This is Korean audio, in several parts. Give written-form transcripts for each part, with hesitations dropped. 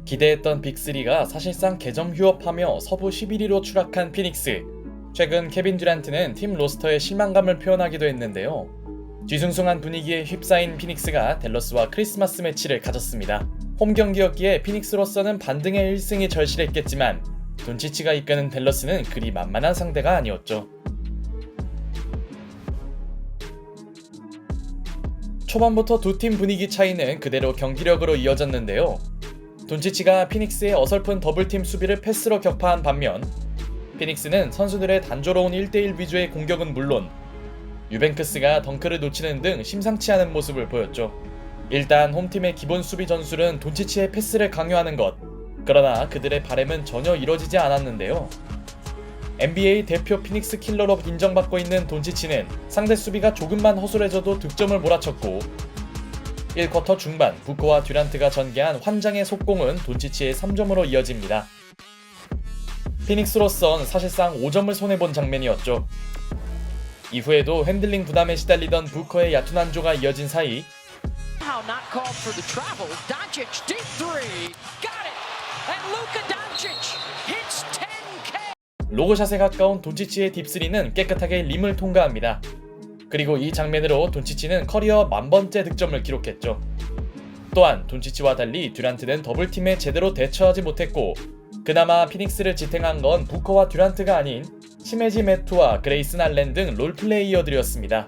기대했던 빅3가 사실상 계정 휴업하며 서부 11위로 추락한 피닉스. 최근 케빈 듀란트는 팀 로스터에 실망감을 표현하기도 했는데요. 뒤숭숭한 분위기에 휩싸인 피닉스가 댈러스와 크리스마스 매치를 가졌습니다. 홈 경기였기에 피닉스로서는 반등의 1승이 절실했겠지만 돈치치가 이끄는 댈러스는 그리 만만한 상대가 아니었죠. 초반부터 두 팀 분위기 차이는 그대로 경기력으로 이어졌는데요. 돈치치가 피닉스의 어설픈 더블팀 수비를 패스로 격파한 반면 피닉스는 선수들의 단조로운 1대1 위주의 공격은 물론 유뱅크스가 덩크를 놓치는 등 심상치 않은 모습을 보였죠. 일단 홈팀의 기본 수비 전술은 돈치치의 패스를 강요하는 것. 그러나 그들의 바램은 전혀 이뤄지지 않았는데요. NBA 대표 피닉스 킬러로 인정받고 있는 돈치치는 상대 수비가 조금만 허술해져도 득점을 몰아쳤고 1쿼터 중반 부코와 듀란트가 전개한 환장의 속공은 돈치치의 3점으로 이어집니다. 피닉스로선 사실상 5점을 손해본 장면이었죠. 이후에도 핸들링 부담에 시달리던 부커의 얕은 한조가 이어진 사이 로고샷에 가까운 돈치치의 딥3는 깨끗하게 림을 통과합니다. 그리고 이 장면으로 돈치치는 커리어 1000번째 득점을 기록했죠. 또한 돈치치와 달리 듀란트는 더블팀에 제대로 대처하지 못했고 그나마 피닉스를 지탱한 건 부커와 듀란트가 아닌 시메지 매투와 그레이슨 알렌 등 롤플레이어들이었습니다.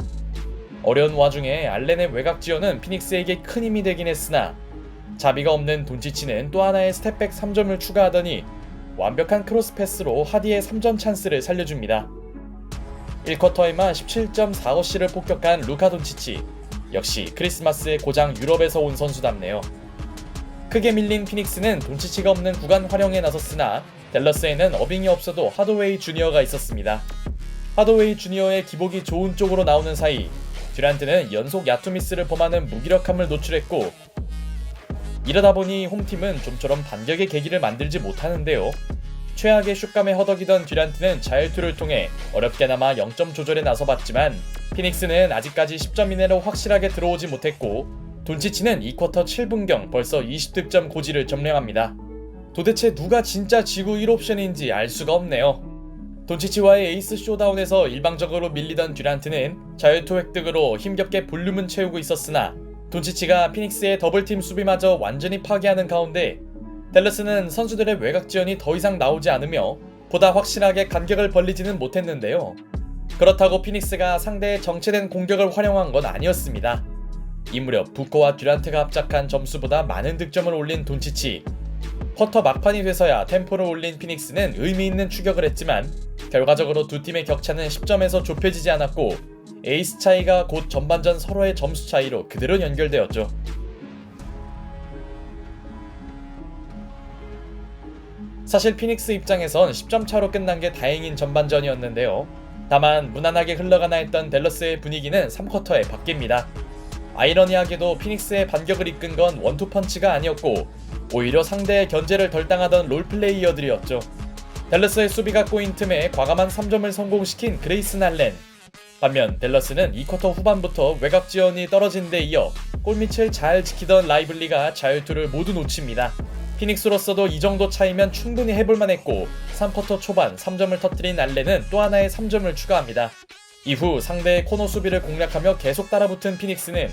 어려운 와중에 알렌의 외곽 지원은 피닉스에게 큰 힘이 되긴 했으나 자비가 없는 돈치치는 또 하나의 스텝백 3점을 추가하더니 완벽한 크로스 패스로 하디의 3점 찬스를 살려줍니다. 1쿼터에만 17.45cc를 폭격한 루카 돈치치. 역시 크리스마스의 고장 유럽에서 온 선수답네요. 크게 밀린 피닉스는 돈치치가 없는 구간 활용에 나섰으나 댈러스에는 어빙이 없어도 하도웨이 주니어가 있었습니다. 하도웨이 주니어의 기복이 좋은 쪽으로 나오는 사이 듀란트는 연속 야투미스를 범하는 무기력함을 노출했고 이러다 보니 홈팀은 좀처럼 반격의 계기를 만들지 못하는데요. 최악의 슛감에 허덕이던 듀란트는 자유투를 통해 어렵게나마 0점 조절에 나서봤지만 피닉스는 아직까지 10점 이내로 확실하게 들어오지 못했고 돈치치는 2쿼터 7분경 벌써 20득점 고지를 점령합니다. 도대체 누가 진짜 지구 1옵션인지 알 수가 없네요. 돈치치와의 에이스 쇼다운에서 일방적으로 밀리던 듀란트는 자유투 획득으로 힘겹게 볼륨은 채우고 있었으나 돈치치가 피닉스의 더블팀 수비마저 완전히 파괴하는 가운데 댈러스는 선수들의 외곽 지원이 더 이상 나오지 않으며 보다 확실하게 간격을 벌리지는 못했는데요. 그렇다고 피닉스가 상대의 정체된 공격을 활용한 건 아니었습니다. 이 무렵 부코와 듀란트가 합작한 점수보다 많은 득점을 올린 돈치치. 쿼터 막판이 돼서야 템포를 올린 피닉스는 의미있는 추격을 했지만 결과적으로 두 팀의 격차는 10점에서 좁혀지지 않았고 에이스 차이가 곧 전반전 서로의 점수 차이로 그대로 연결되었죠. 사실 피닉스 입장에선 10점 차로 끝난 게 다행인 전반전이었는데요. 다만 무난하게 흘러가나 했던 댈러스의 분위기는 3쿼터에 바뀝니다. 아이러니하게도 피닉스의 반격을 이끈 건 원투펀치가 아니었고 오히려 상대의 견제를 덜 당하던 롤플레이어들이었죠. 댈러스의 수비가 꼬인 틈에 과감한 3점을 성공시킨 그레이슨 알렌. 반면 댈러스는 2쿼터 후반부터 외곽 지원이 떨어진 데 이어 골밑을 잘 지키던 라이블리가 자유투를 모두 놓칩니다. 피닉스로서도 이 정도 차이면 충분히 해볼만 했고 3쿼터 초반 3점을 터뜨린 알렌은 또 하나의 3점을 추가합니다. 이후 상대의 코너 수비를 공략하며 계속 따라붙은 피닉스는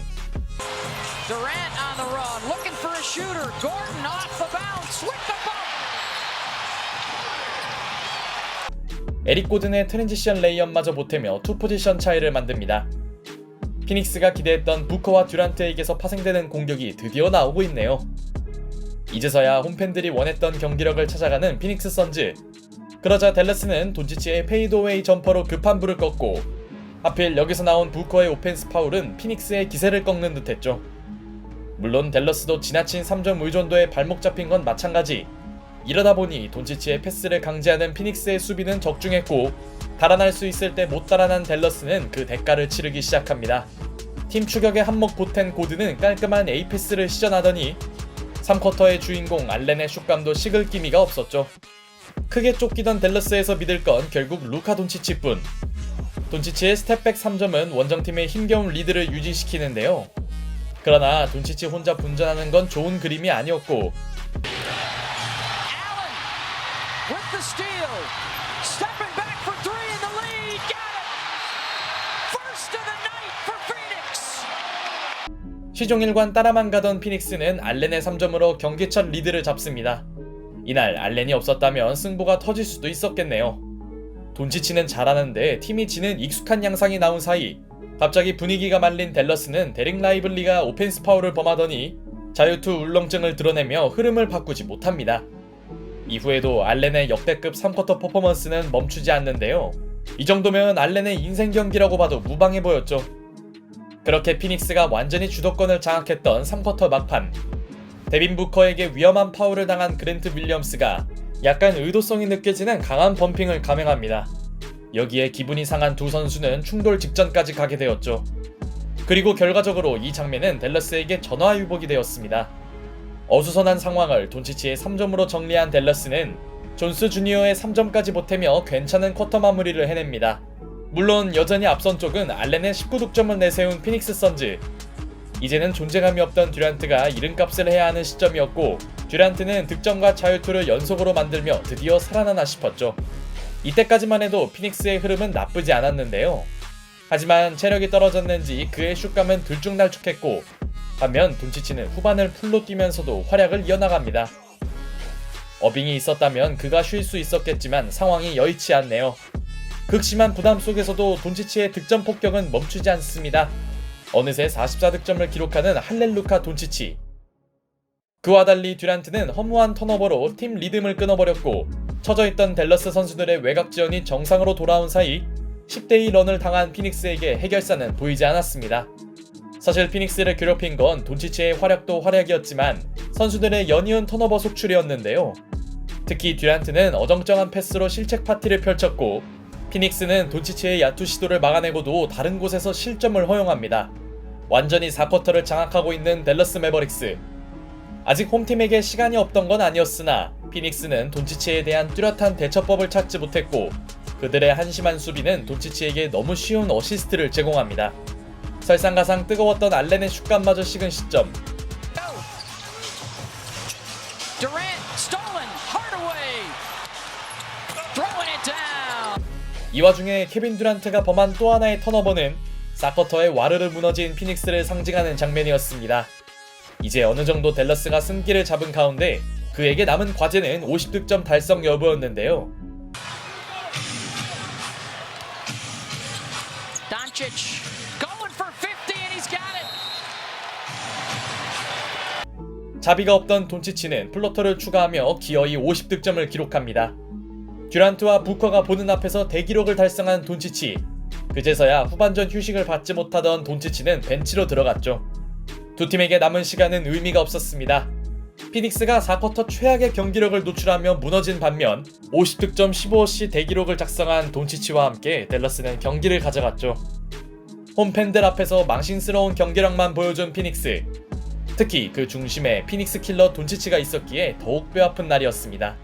에릭 고든의 트랜지션 레이업마저 보태며 투 포지션 차이를 만듭니다. 피닉스가 기대했던 부커와 듀란트에게서 파생되는 공격이 드디어 나오고 있네요. 이제서야 홈팬들이 원했던 경기력을 찾아가는 피닉스 선즈. 그러자 댈러스는 돈치치의 페이드웨이 점퍼로 급한 불을 껐고 하필 여기서 나온 부커의 오펜스 파울은 피닉스의 기세를 꺾는 듯했죠. 물론 댈러스도 지나친 3점 의존도에 발목 잡힌 건 마찬가지. 이러다 보니 돈치치의 패스를 강제하는 피닉스의 수비는 적중했고 달아날 수 있을 때 못 달아난 댈러스는 그 대가를 치르기 시작합니다. 팀 추격에 한몫 보탠 고드는 깔끔한 A 패스를 시전하더니 3쿼터의 주인공 알렌의 슛감도 식을 기미가 없었죠. 크게 쫓기던 댈러스에서 믿을 건 결국 루카 돈치치뿐. 돈치치의 스텝백 3점은 원정팀의 힘겨운 리드를 유지시키는데요. 그러나 돈치치 혼자 분전하는 건 좋은 그림이 아니었고 the steal. Stepping back for three in the lead. Got it. First of the night for Phoenix. 시종일관 따라만 가던 피닉스는 알렌의 3점으로 경기 첫 리드를 잡습니다. 이날 알렌이 없었다면 승부가 터질 수도 있었겠네요. 돈치치는 잘하는데 팀이 지는 익숙한 양상이 나온 사이 갑자기 분위기가 말린 댈러스는 데릭 라이블리가 오펜스 파울을 범하더니 자유투 울렁증을 드러내며 흐름을 바꾸지 못합니다. 이후에도 알렌의 역대급 3쿼터 퍼포먼스는 멈추지 않는데요. 이 정도면 알렌의 인생 경기라고 봐도 무방해 보였죠. 그렇게 피닉스가 완전히 주도권을 장악했던 3쿼터 막판, 데빈 부커에게 위험한 파울을 당한 그랜트 윌리엄스가 약간 의도성이 느껴지는 강한 범핑을 감행합니다. 여기에 기분이 상한 두 선수는 충돌 직전까지 가게 되었죠. 그리고 결과적으로 이 장면은 댈러스에게 전화위복이 되었습니다. 어수선한 상황을 돈치치의 3점으로 정리한 댈러스는 존스 주니어의 3점까지 보태며 괜찮은 쿼터 마무리를 해냅니다. 물론 여전히 앞선 쪽은 알렌의 19득점을 내세운 피닉스 선즈. 이제는 존재감이 없던 듀란트가 이름값을 해야 하는 시점이었고, 듀란트는 득점과 자유투를 연속으로 만들며 드디어 살아나나 싶었죠. 이때까지만 해도 피닉스의 흐름은 나쁘지 않았는데요. 하지만 체력이 떨어졌는지 그의 슛감은 들쭉날쭉했고, 반면 돈치치는 후반을 풀로 뛰면서도 활약을 이어나갑니다. 어빙이 있었다면 그가 쉴 수 있었겠지만 상황이 여의치 않네요. 극심한 부담 속에서도 돈치치의 득점 폭격은 멈추지 않습니다. 어느새 44득점을 기록하는 할렐루카 돈치치. 그와 달리 듀란트는 허무한 턴오버로 팀 리듬을 끊어버렸고, 처져있던 댈러스 선수들의 외곽 지원이 정상으로 돌아온 사이 10대2 런을 당한 피닉스에게 해결사는 보이지 않았습니다. 사실 피닉스를 괴롭힌 건 돈치치의 활약도 활약이었지만 선수들의 연이은 턴오버 속출이었는데요. 특히 듀란트는 어정쩡한 패스로 실책 파티를 펼쳤고, 피닉스는 돈치치의 야투 시도를 막아내고도 다른 곳에서 실점을 허용합니다. 완전히 4쿼터를 장악하고 있는 댈러스 매버릭스. 아직 홈팀에게 시간이 없던 건 아니었으나 피닉스는 돈치치에 대한 뚜렷한 대처법을 찾지 못했고, 그들의 한심한 수비는 돈치치에게 너무 쉬운 어시스트를 제공합니다. 설상가상 뜨거웠던 알렌의 슛감마저 식은 시점. 이 와중에 케빈 듀란트가 범한 또 하나의 턴오버는 4쿼터에 와르르 무너진 피닉스를 상징하는 장면이었습니다. 이제 어느 정도 댈러스가 승기를 잡은 가운데 그에게 남은 과제는 50득점 달성 여부였는데요. 자비가 없던 돈치치는 플로터를 추가하며 기어이 50득점을 기록합니다. 듀란트와 부커가 보는 앞에서 대기록을 달성한 돈치치. 그제서야 후반전 휴식을 받지 못하던 돈치치는 벤치로 들어갔죠. 두 팀에게 남은 시간은 의미가 없었습니다. 피닉스가 4쿼터 최악의 경기력을 노출하며 무너진 반면 50득점 15어시 대기록을 작성한 돈치치와 함께 댈러스는 경기를 가져갔죠. 홈팬들 앞에서 망신스러운 경기력만 보여준 피닉스. 특히 그 중심에 피닉스 킬러 돈치치가 있었기에 더욱 뼈아픈 날이었습니다.